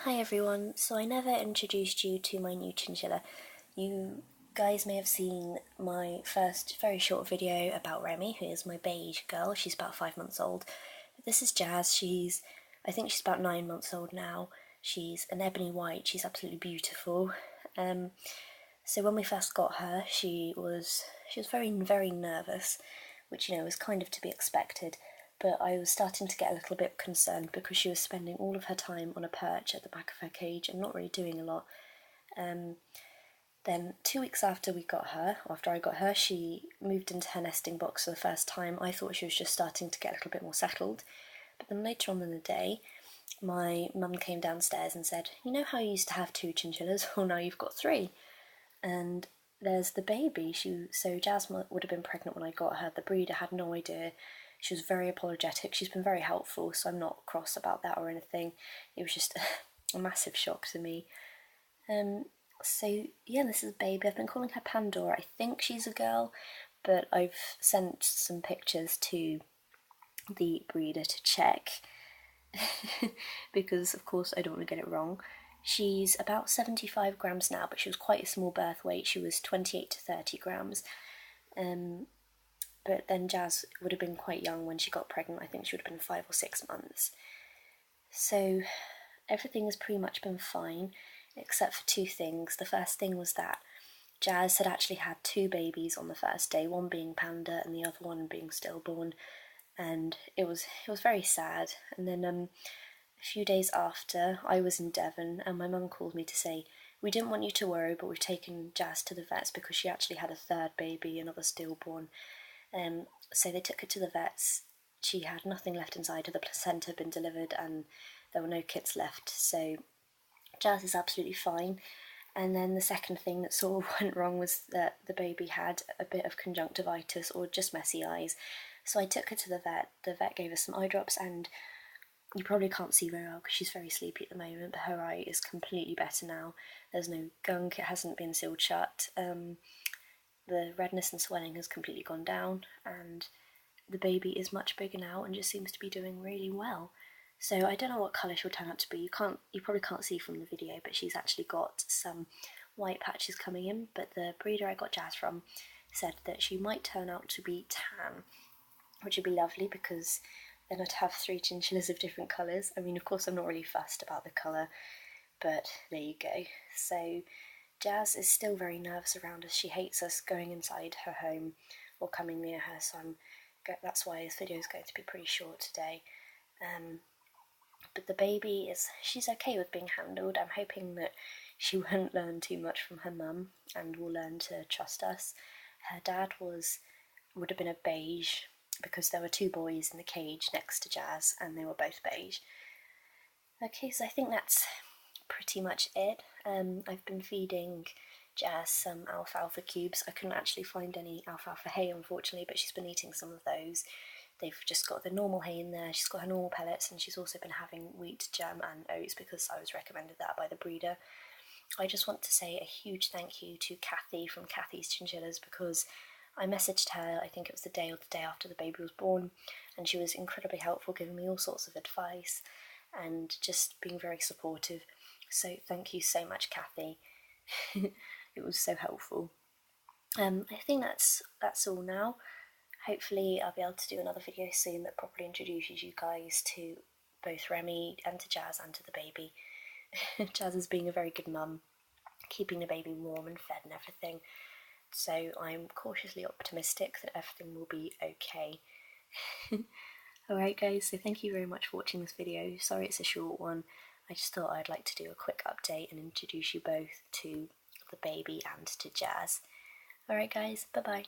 Hi everyone, so I never introduced you to my new chinchilla. You guys may have seen my first very short video about Remy, who is my beige girl. She's about 5 months old. This is Jazz. I think she's about 9 months old now. She's an ebony white. She's absolutely beautiful. So when we first got her, she was very, very nervous, which, was kind of to be expected. But I was starting to get a little bit concerned because she was spending all of her time on a perch at the back of her cage and not really doing a lot. Then 2 weeks after I got her, she moved into her nesting box for the first time. I thought she was just starting to get a little bit more settled. But then later on in the day, my mum came downstairs and said, "You know how you used to have 2 chinchillas? Well, now you've got 3. And there's the baby." So Jasmine would have been pregnant when I got her. The breeder had no idea. She was very apologetic. She's been very helpful, so I'm not cross about that or anything. It was just a massive shock to me. So yeah, this is baby. I've been calling her Pandora. I think she's a girl, but I've sent some pictures to the breeder to check because of course I don't want to get it wrong. She's about 75 grams now, but she was quite a small birth weight. She was 28 to 30 grams. But then Jazz would have been quite young when she got pregnant. I think she would have been 5 or 6 months. So everything has pretty much been fine, except for 2 things. The first thing was that Jazz had actually had 2 babies on the first day, one being Panda and the other one being stillborn, and it was very sad. And then a few days after, I was in Devon and my mum called me to say, "We didn't want you to worry, but we've taken Jazz to the vets because she actually had a 3rd baby, another stillborn." So they took her to the vets. She had nothing left inside her. The placenta had been delivered and there were no kits left. So Jazz is absolutely fine. And then the second thing that sort of went wrong was that the baby had a bit of conjunctivitis or just messy eyes. So I took her to the vet. The vet gave her some eye drops, and you probably can't see very well because she's very sleepy at the moment, but her eye is completely better now. There's no gunk, it hasn't been sealed shut. The redness and swelling has completely gone down, and the baby is much bigger now and just seems to be doing really well. So I don't know what colour she'll turn out to be. You probably can't see from the video, but she's actually got some white patches coming in. But the breeder I got Jazz from said that she might turn out to be tan, which would be lovely because then I'd have 3 chinchillas of different colours. I mean, of course, I'm not really fussed about the colour, but there you go. So Jazz is still very nervous around us. She hates us going inside her home or coming near her, so that's why this video is going to be pretty short today. But the baby she's okay with being handled. I'm hoping that she won't learn too much from her mum and will learn to trust us. Her dad would have been a beige because there were 2 boys in the cage next to Jazz and they were both beige. Okay, so I think that's pretty much it. I've been feeding Jazz some alfalfa cubes. I couldn't actually find any alfalfa hay, unfortunately, but she's been eating some of those. They've just got the normal hay in there. She's got her normal pellets, and she's also been having wheat germ and oats because I was recommended that by the breeder. I just want to say a huge thank you to Kathy from Kathy's Chinchillas because I messaged her, I think it was the day after the baby was born, and she was incredibly helpful, giving me all sorts of advice and just being very supportive. So thank you so much, Kathy. It was so helpful. I think that's all now. Hopefully I'll be able to do another video soon that properly introduces you guys to both Remy and to Jazz and to the baby. Jazz is being a very good mum, keeping the baby warm and fed and everything. So I'm cautiously optimistic that everything will be okay. Alright guys, so thank you very much for watching this video. Sorry it's a short one. I just thought I'd like to do a quick update and introduce you both to the baby and to Jazz. Alright guys, bye bye.